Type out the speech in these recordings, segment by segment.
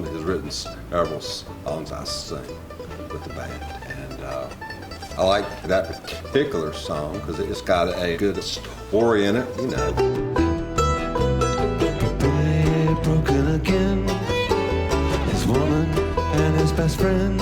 has written several songs I sing with the band. And I like that particular song because it's got a good story in it, you know. Billy broken again, his woman and his best friend.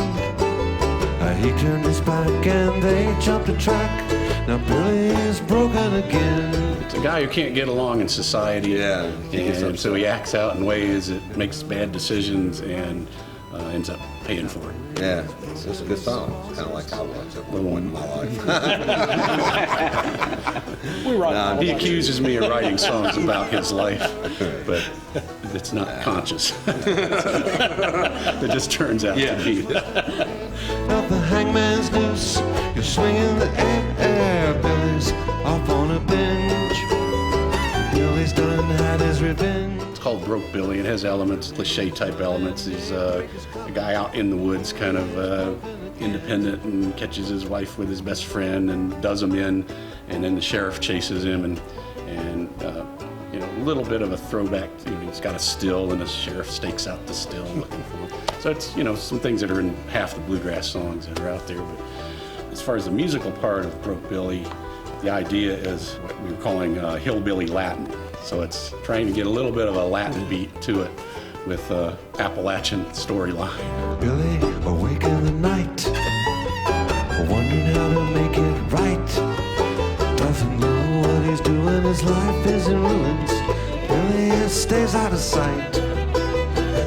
He turned his back and they jumped a track. Now Billy is broken again. It's a guy who can't get along in society. Yeah. And so he acts out in ways that makes bad decisions and ends up paying for it. Yeah, it's just a good song. It's kind of like I was at one point in my life. He accuses me of writing songs about his life, but it's not conscious. It just turns out to be. Out the hangman's noose, you're swinging the air. Billy's off on a binge. Billy's done had his revenge. It's called Broke Billy. It has elements, cliche type elements. He's a guy out in the woods, kind of independent, and catches his wife with his best friend and does them in, and then the sheriff chases him, and you know, a little bit of a throwback. You know, he's got a still, and the sheriff stakes out the still looking for him. So it's, you know, some things that are in half the bluegrass songs that are out there. But as far as the musical part of Broke Billy, the idea is what we were calling hillbilly Latin. So it's trying to get a little bit of a Latin beat to it with Appalachian storyline. Billy awake in the night, wondering how to make it right. Doesn't know what he's doing, his life is in ruins. Billy stays out of sight.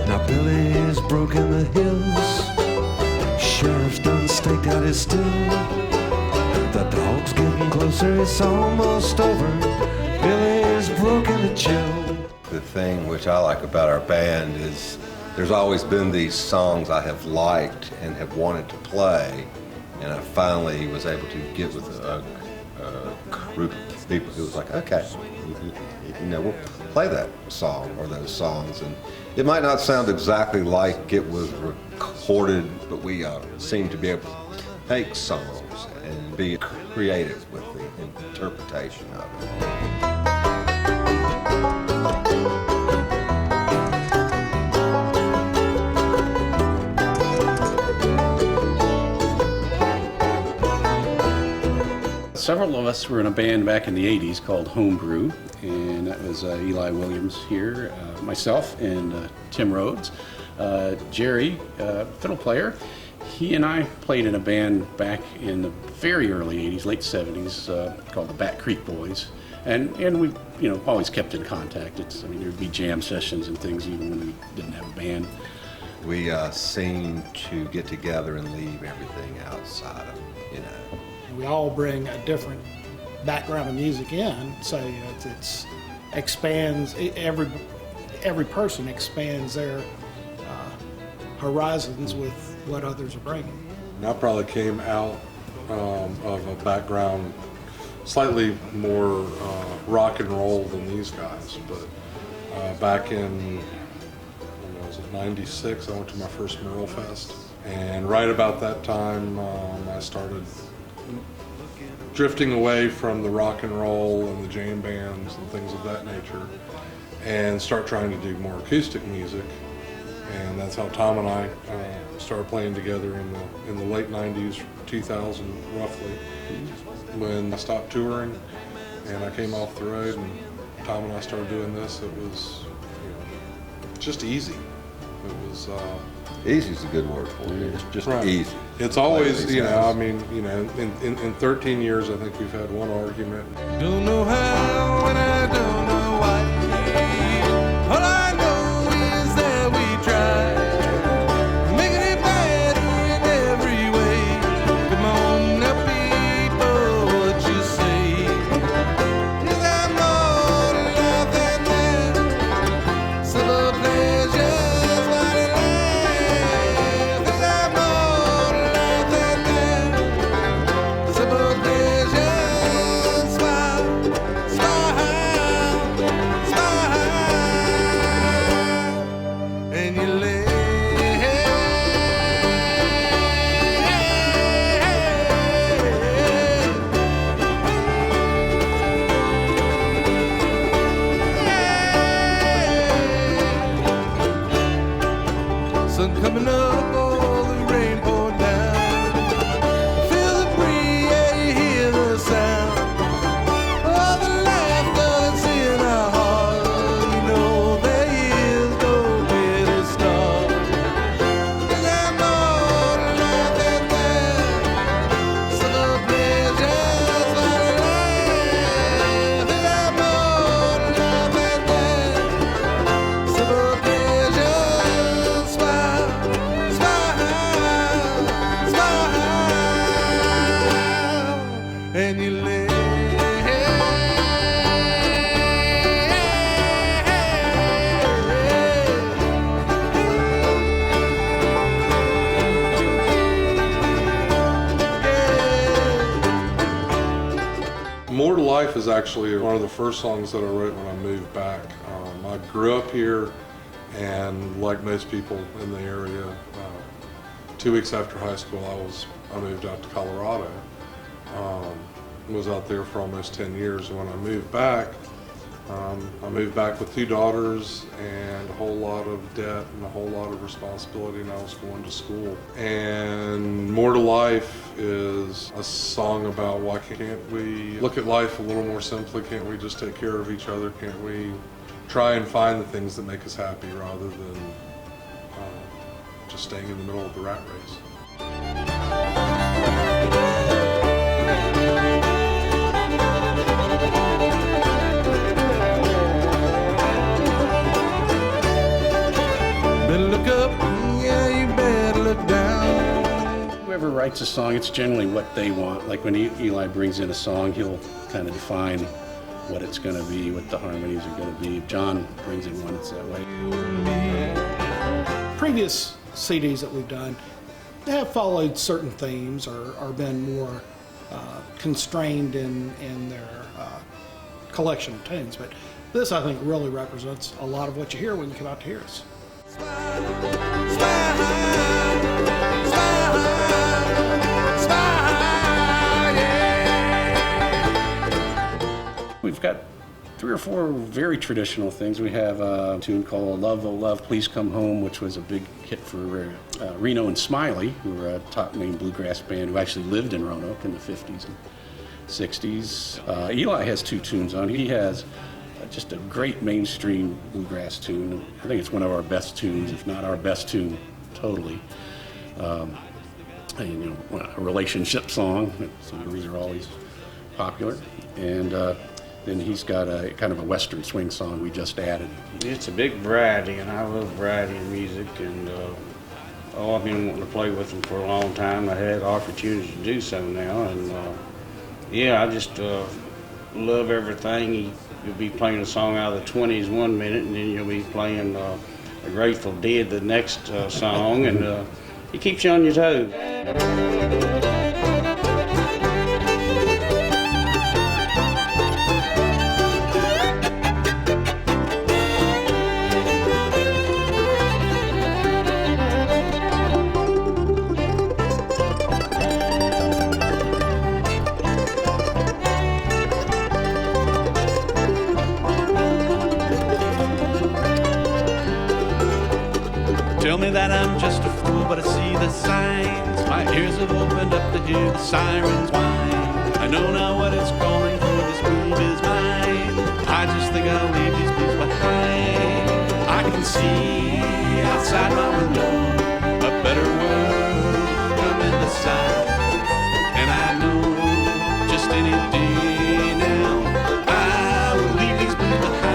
Now Billy's broken the hills. Sheriff's done staked out his still. The dog's getting closer, it's almost over. Billy's broken the chill. The thing which I like about our band is there's always been these songs I have liked and have wanted to play, and I finally was able to get with a group of people who was like, okay, you know, we'll play that song or those songs, and it might not sound exactly like it was recorded, but we seem to be able to take songs and be creative with the interpretation of it. Several of us were in a band back in the 80s called Homebrew, and that was Eli Williams here, myself, and Tim Rhodes. Jerry, fiddle player, he and I played in a band back in the very early 80s, late 70s, called the Bat Creek Boys. And we, you know, always kept in contact. I mean, there'd be jam sessions and things even when we didn't have a band. We seem to get together and leave everything outside of, you know. We all bring a different background of music in, so it's expands. Every person expands their horizons with what others are bringing. I probably came out of a background slightly more rock and roll than these guys, but back in, when was it, '96, I went to my first Merle Fest, and right about that time I started drifting away from the rock and roll and the jam bands and things of that nature, and start trying to do more acoustic music. And that's how Tom and I started playing together in the late '90s, 2000 roughly, when I stopped touring and I came off the road, and Tom and I started doing this. It was, you know, just easy. It was easy is a good word for it. It's just right. Easy. It's always, you know, I mean, you know, in 13 years, I think we've had one argument. Don't know how and I don't know why. All I know is that we tried, making it better in every way. Come on now, people, what you say? Is there more to life than that? Simple pleasures, while it lasts. Is there more to life than that? Simple pleasures, smile, smile. sun coming up or the rain pouring down. Feel the breeze, yeah, you hear the sound. Oh, the laughter that's in our hearts. You know there is no way to start. 'Cause I know the life that's there, so the pleasure's not a life. And I know the life that's there, so the pleasure's smile, smile, smile, and you live. More to Life is actually one of the first songs that I wrote when I moved back. I grew up here, and like most people in the area, 2 weeks after high school I moved out to Colorado. Was out there for almost 10 years, and when I moved back with 2 daughters and a whole lot of debt and a whole lot of responsibility, and I was going to school. And More to Life is a song about why can't we look at life a little more simply? Can't we just take care of each other? Can't we try and find the things that make us happy rather than just staying in the middle of the rat race? Better look up, yeah, you better look down. Whoever writes a song, it's generally what they want. Like when Eli brings in a song, he'll kind of define what it's going to be, what the harmonies are going to be. If John brings in one, it's that way. Previous CDs that we've done, they have followed certain themes or been more constrained in their collection of tunes. But this, I think, really represents a lot of what you hear when you come out to hear us. We've got 3 or 4 very traditional things. We have a tune called Love, Oh Love, Please Come Home, which was a big hit for Reno and Smiley, who were a top-name bluegrass band who actually lived in Roanoke in the 50s and 60s. Eli has 2 tunes on. He has just a great mainstream bluegrass tune. I think it's one of our best tunes, if not our best tune, totally. And, a relationship song, so these are always popular. And then he's got a kind of a western swing song we just added. It's a big variety, and I love variety in music, and I've been wanting to play with them for a long time. I had the opportunity to do so now, and I just love everything. You'll be playing a song out of the 20s one minute, and then you'll be playing a Grateful Dead the next song, and it keeps you on your toes. Tell me that I'm just a fool, but I see the signs. My ears have opened up to hear the sirens whine. I know now what it's calling for, this move is mine. I just think I'll leave these blues behind. I can see outside my window a better world coming to sight. And I know just any day now I will leave these blues behind.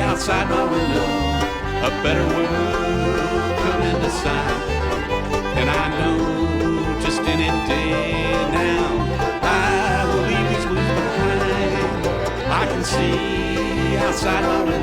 Outside my window, a better world coming to sight. And I know just any day now I will leave these blues behind. I can see outside my window